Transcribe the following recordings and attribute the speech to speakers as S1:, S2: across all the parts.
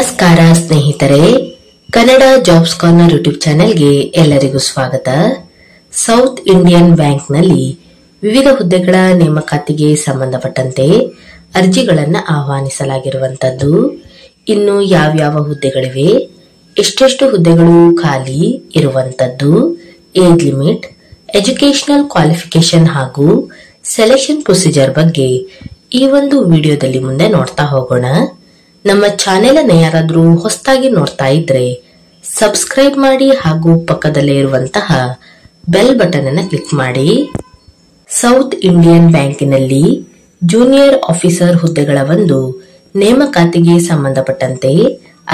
S1: ನಮಸ್ಕಾರ ಸ್ನೇಹಿತರೆ, Kannada jobs corner YouTube ಚಾನೆಲ್ಗೆ ಎಲ್ಲರಿಗೂ ಸ್ವಾಗತ. ಸೌತ್ ಇಂಡಿಯನ್ ಬ್ಯಾಂಕ್ನಲ್ಲಿ ವಿವಿಧ ಹುದ್ದೆಗಳ ನೇಮಕಾತಿಗೆ ಸಂಬಂಧಪಟ್ಟಂತೆ ಅರ್ಜಿಗಳನ್ನು ಆಹ್ವಾನಿಸಲಾಗಿರುವಂತದ್ದು. ಇನ್ನು ಯಾವ್ಯಾವ ಹುದ್ದೆಗಳಿವೆ, ಎಷ್ಟೆಷ್ಟು ಹುದ್ದೆಗಳು ಖಾಲಿ ಇರುವಂತದ್ದು, ಏಜ್ ಲಿಮಿಟ್, ಎಜುಕೇಶನಲ್ ಕ್ವಾಲಿಫಿಕೇಶನ್ ಹಾಗೂ ಸೆಲೆಕ್ಷನ್ ಪ್ರೊಸೀಜರ್ ಬಗ್ಗೆ ಈ ಒಂದು ವಿಡಿಯೋದಲ್ಲಿ ಮುಂದೆ ನೋಡ್ತಾ ಹೋಗೋಣ. ನಮ್ಮ ಚಾನೆಲ್ ಅನ್ನು ಯಾರಾದ್ರೂ ಹೊಸದಾಗಿ ನೋಡ್ತಾ ಇದ್ರೆ ಸಬ್ಸ್ಕ್ರೈಬ್ ಮಾಡಿ ಹಾಗೂ ಪಕ್ಕದಲ್ಲೇ ಇರುವಂತಹ ಬೆಲ್ ಬಟನ್ ಅನ್ನು ಕ್ಲಿಕ್ ಮಾಡಿ. ಸೌತ್ ಇಂಡಿಯನ್ ಬ್ಯಾಂಕಿನಲ್ಲಿ ಜೂನಿಯರ್ ಆಫೀಸರ್ ಹುದ್ದೆಗಳ ಒಂದು ನೇಮಕಾತಿಗೆ ಸಂಬಂಧಪಟ್ಟಂತೆ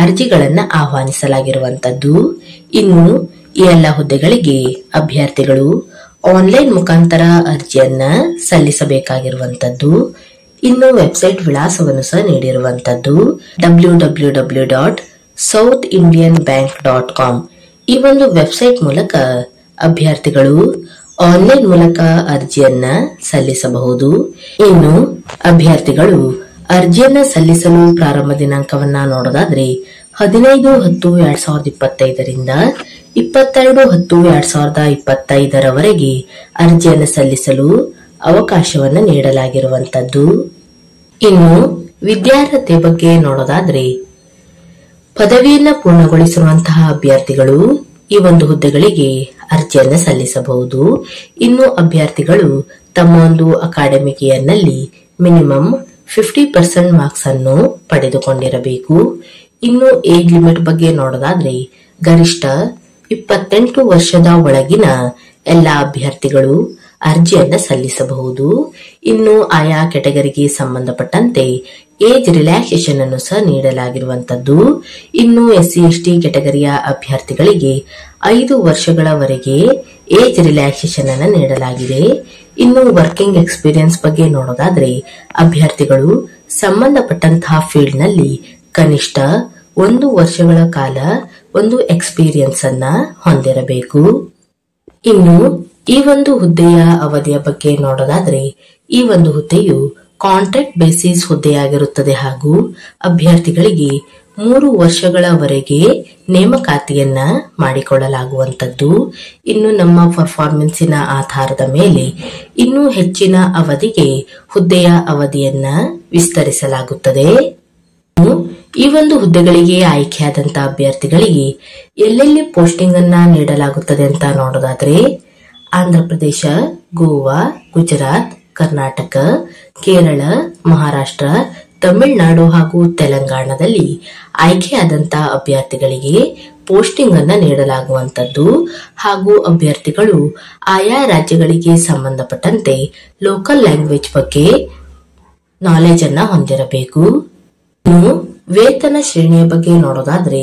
S1: ಅರ್ಜಿಗಳನ್ನು ಆಹ್ವಾನಿಸಲಾಗಿರುವಂತದ್ದು. ಇನ್ನು ಈ ಎಲ್ಲ ಹುದ್ದೆಗಳಿಗೆ ಅಭ್ಯರ್ಥಿಗಳು ಆನ್ಲೈನ್ ಮುಖಾಂತರ ಅರ್ಜಿಯನ್ನ ಸಲ್ಲಿಸಬೇಕಾಗಿರುವಂತದ್ದು. ಇನ್ನು ವೆಬ್ಸೈಟ್ ವಿಳಾಸವನ್ನು ಸಹ ನೀಡಿರುವಂತದ್ದು www.southindianbank.com. ಈ ಒಂದು ವೆಬ್ಸೈಟ್ ಮೂಲಕ ಅಭ್ಯರ್ಥಿಗಳು ಆನ್ಲೈನ್ ಮೂಲಕ ಅರ್ಜಿಯನ್ನ ಸಲ್ಲಿಸಬಹುದು. ಇನ್ನು ಅಭ್ಯರ್ಥಿಗಳು ಅರ್ಜಿಯನ್ನ ಸಲ್ಲಿಸಲು ಪ್ರಾರಂಭ ದಿನಾಂಕವನ್ನ ನೋಡೋದಾದ್ರೆ 15/10/2025 ರಿಂದ 22/10/2025 ಅರ್ಜಿಯನ್ನು ಸಲ್ಲಿಸಲು ಅವಕಾಶವನ್ನು ನೀಡಲಾಗಿರುವಂತದ್ದು. ಇನ್ನು ವಿದ್ಯಾರ್ಹತೆ ಬಗ್ಗೆ ನೋಡೋದಾದ್ರೆ ಪದವಿಯನ್ನ ಪೂರ್ಣಗೊಳಿಸಿರುವಂತಹ ಅಭ್ಯರ್ಥಿಗಳು ಈ ಒಂದು ಹುದ್ದೆಗಳಿಗೆ ಅರ್ಜಿಯನ್ನು ಸಲ್ಲಿಸಬಹುದು. ಇನ್ನು ಅಭ್ಯರ್ಥಿಗಳು ತಮ್ಮ ಒಂದು ಅಕಾಡೆಮಿಕ್ ಇಯರ್ ನಲ್ಲಿ ಮಿನಿಮಮ್ 50% ಮಾರ್ಕ್ಸ್ ಅನ್ನು ಪಡೆದುಕೊಂಡಿರಬೇಕು. ಇನ್ನು ಏಜ್ ಲಿಮಿಟ್ ಬಗ್ಗೆ ನೋಡೋದಾದ್ರೆ ಗರಿಷ್ಠ 28 ವರ್ಷದ ಒಳಗಿನ ಎಲ್ಲ ಅಭ್ಯರ್ಥಿಗಳು ಅರ್ಜಿಯನ್ನ ಸಲ್ಲಿಸಬಹುದು. ಇನ್ನು ಆಯಾ ಕೆಟಗರಿಗೆ ಸಂಬಂಧಪಟ್ಟಂತೆ ಏಜ್ ರಿಲ್ಯಾಕ್ಸೇಷನ್ ಅನ್ನು ಸಹ ನೀಡಲಾಗಿರುವಂತದ್ದು. ಇನ್ನು SC ST ಕೆಟಗರಿಯ ಅಭ್ಯರ್ಥಿಗಳಿಗೆ 5 ವರ್ಷಗಳವರೆಗೆ ಏಜ್ ರಿಲ್ಯಾಕ್ಸೇಷನ್ ಅನ್ನು ನೀಡಲಾಗಿದೆ. ಇನ್ನು ವರ್ಕಿಂಗ್ ಎಕ್ಸ್ಪೀರಿಯನ್ಸ್ ಬಗ್ಗೆ ನೋಡೋದಾದ್ರೆ ಅಭ್ಯರ್ಥಿಗಳು ಸಂಬಂಧಪಟ್ಟಂತಹ ಫೀಲ್ಡ್ ನಲ್ಲಿ ಕನಿಷ್ಠ 1 ವರ್ಷಗಳ ಕಾಲ ಒಂದು ಎಕ್ಸ್ಪೀರಿಯನ್ಸ್ ಅನ್ನ ಹೊಂದಿರಬೇಕು. ಇನ್ನು ಈ ಒಂದು ಹುದ್ದೆಯ ಅವಧಿಯ ಬಗ್ಗೆ ನೋಡೋದಾದ್ರೆ ಈ ಒಂದು ಹುದ್ದೆಯು ಕಾಂಟ್ರಾಕ್ಟ್ ಬೇಸಿಸ್ ಹುದ್ದೆಯಾಗಿರುತ್ತದೆ ಹಾಗೂ ಅಭ್ಯರ್ಥಿಗಳಿಗೆ 3 ವರ್ಷಗಳವರೆಗೆ ನೇಮಕಾತಿಯನ್ನ ಮಾಡಿಕೊಳ್ಳಲಾಗುವಂತದ್ದು. ಇನ್ನು ನಮ್ಮ ಪರ್ಫಾರ್ಮೆನ್ಸಿನ ಆಧಾರದ ಮೇಲೆ ಇನ್ನೂ ಹೆಚ್ಚಿನ ಅವಧಿಗೆ ಹುದ್ದೆಯ ಅವಧಿಯನ್ನ ವಿಸ್ತರಿಸಲಾಗುತ್ತದೆ. ಈ ಒಂದು ಹುದ್ದೆಗಳಿಗೆ ಆಯ್ಕೆಯಾದಂತಹ ಅಭ್ಯರ್ಥಿಗಳಿಗೆ ಎಲ್ಲೆಲ್ಲಿ ಪೋಸ್ಟಿಂಗ್ ಅನ್ನ ನೀಡಲಾಗುತ್ತದೆ ಅಂತ ನೋಡೋದಾದ್ರೆ ಆಂಧ್ರಪ್ರದೇಶ, ಗೋವಾ, ಗುಜರಾತ್, ಕರ್ನಾಟಕ, ಕೇರಳ, ಮಹಾರಾಷ್ಟ್ರ, ತಮಿಳುನಾಡು ಹಾಗೂ ತೆಲಂಗಾಣದಲ್ಲಿ ಆಯ್ಕೆಯಾದಂತಹ ಅಭ್ಯರ್ಥಿಗಳಿಗೆ ಪೋಸ್ಟಿಂಗ್ ಅನ್ನ ನೀಡಲಾಗುವಂತದ್ದು ಹಾಗೂ ಅಭ್ಯರ್ಥಿಗಳು ಆಯಾ ರಾಜ್ಯಗಳಿಗೆ ಸಂಬಂಧಪಟ್ಟಂತೆ ಲೋಕಲ್ ಲ್ಯಾಂಗ್ವೇಜ್ ಬಗ್ಗೆ ನಾಲೆಜ್ ಅನ್ನ ಹೊಂದಿರಬೇಕು. ಇನ್ನು ವೇತನ ಶ್ರೇಣಿಯ ಬಗ್ಗೆ ನೋಡೋದಾದ್ರೆ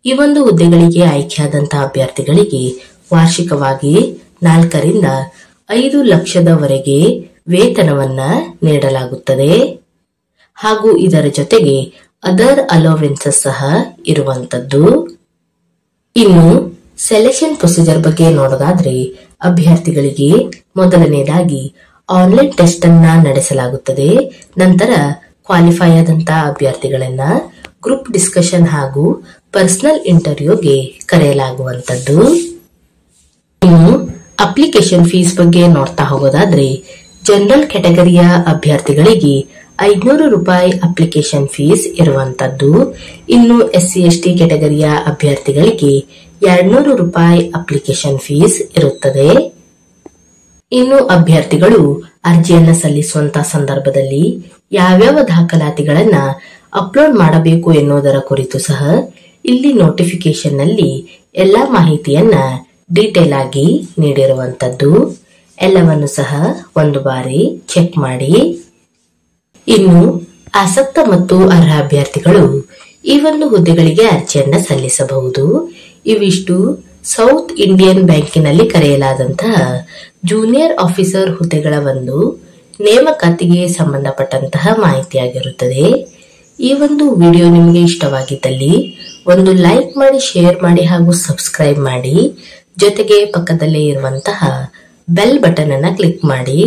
S1: ಈ ಒಂದು ಹುದ್ದೆಗಳಿಗೆ ಆಯ್ಕೆಯಾದಂತಹ ಅಭ್ಯರ್ಥಿಗಳಿಗೆ ವಾರ್ಷಿಕವಾಗಿ 4 ರಿಂದ 5 ಲಕ್ಷದವರೆಗೆ ವೇತನವನ್ನ ನೀಡಲಾಗುತ್ತದೆ ಹಾಗೂ ಇದರ ಜೊತೆಗೆ ಅದರ್ ಅಲೋವೆನ್ಸಸ್ ಸಹ ಇರುವಂತದ್ದು. ಇನ್ನು ಸೆಲೆಕ್ಷನ್ ಪ್ರೊಸೀಜರ್ ಬಗ್ಗೆ ನೋಡೋದಾದ್ರೆ ಅಭ್ಯರ್ಥಿಗಳಿಗೆ ಮೊದಲನೇದಾಗಿ ಆನ್ಲೈನ್ ಟೆಸ್ಟ್ ಅನ್ನ ನಡೆಸಲಾಗುತ್ತದೆ. ನಂತರ ಕ್ವಾಲಿಫೈ ಆದಂತಹ ಅಭ್ಯರ್ಥಿಗಳನ್ನ ಗ್ರೂಪ್ ಡಿಸ್ಕಷನ್ ಹಾಗೂ ಪರ್ಸನಲ್ ಇಂಟರ್ವ್ಯೂಗೆ ಕರೆಯಲಾಗುವಂತದ್ದು. ಇನ್ನು ಅಪ್ಲಿಕೇಶನ್ ಫೀಸ್ ಬಗ್ಗೆ ನೋಡ್ತಾ ಹೋಗೋದಾದ್ರೆ ಜನರಲ್ ಕೆಟಗರಿಯ ಅಭ್ಯರ್ಥಿಗಳಿಗೆ 500 ರೂಪಾಯಿ ಅಪ್ಲಿಕೇಶನ್ ಫೀಸ್ ಇರುವಂತದ್ದು. ಇನ್ನು SC ST ಕೆಟಗರಿಯ ಅಭ್ಯರ್ಥಿಗಳಿಗೆ 200 ರೂಪಾಯಿ ಅಪ್ಲಿಕೇಶನ್ ಫೀಸ್ ಇರುತ್ತದೆ. ಇನ್ನು ಅಭ್ಯರ್ಥಿಗಳು ಅರ್ಜಿಯನ್ನ ಸಲ್ಲಿಸುವಂತಹ ಸಂದರ್ಭದಲ್ಲಿ ಯಾವ್ಯಾವ ದಾಖಲಾತಿಗಳನ್ನ ಅಪ್ಲೋಡ್ ಮಾಡಬೇಕು ಎನ್ನುವುದರ ಕುರಿತು ಸಹ ಇಲ್ಲಿ ನೋಟಿಫಿಕೇಶನ್ ನಲ್ಲಿ ಎಲ್ಲಾ ಮಾಹಿತಿಯನ್ನ ಡೀಟೇಲ್ ಆಗಿ ನೀಡಿರುವಂತದ್ದು. ಎಲ್ಲವನ್ನು ಸಹ ಒಂದು ಬಾರಿ ಚೆಕ್ ಮಾಡಿ. ಇನ್ನು ಆಸಕ್ತ ಮತ್ತು ಅರ್ಹ ಅಭ್ಯರ್ಥಿಗಳು ಈ ಒಂದು ಹುದ್ದೆಗಳಿಗೆ ಅರ್ಜಿಯನ್ನ ಸಲ್ಲಿಸಬಹುದು. ಇವಿಷ್ಟು ಸೌತ್ ಇಂಡಿಯನ್ ಬ್ಯಾಂಕಿನಲ್ಲಿ ಕರೆಯಲಾದಂತಹ ಜೂನಿಯರ್ ಆಫೀಸರ್ ಹುದ್ದೆಗಳ ಒಂದು ನೇಮಕಾತಿಗೆ ಸಂಬಂಧಪಟ್ಟಂತಹ ಮಾಹಿತಿಯಾಗಿರುತ್ತದೆ. ಈ ಒಂದು ವಿಡಿಯೋ ನಿಮಗೆ ಇಷ್ಟವಾಗಿದ್ದಲ್ಲಿ ಒಂದು ಲೈಕ್ ಮಾಡಿ, ಶೇರ್ ಮಾಡಿ ಹಾಗೂ ಸಬ್ಸ್ಕ್ರೈಬ್ ಮಾಡಿ. ಜೊತೆಗೆ ಪಕ್ಕದಲ್ಲೇ ಇರುವಂತಹ ಬೆಲ್ ಬಟನ್ ಅನ್ನ ಕ್ಲಿಕ್ ಮಾಡಿ.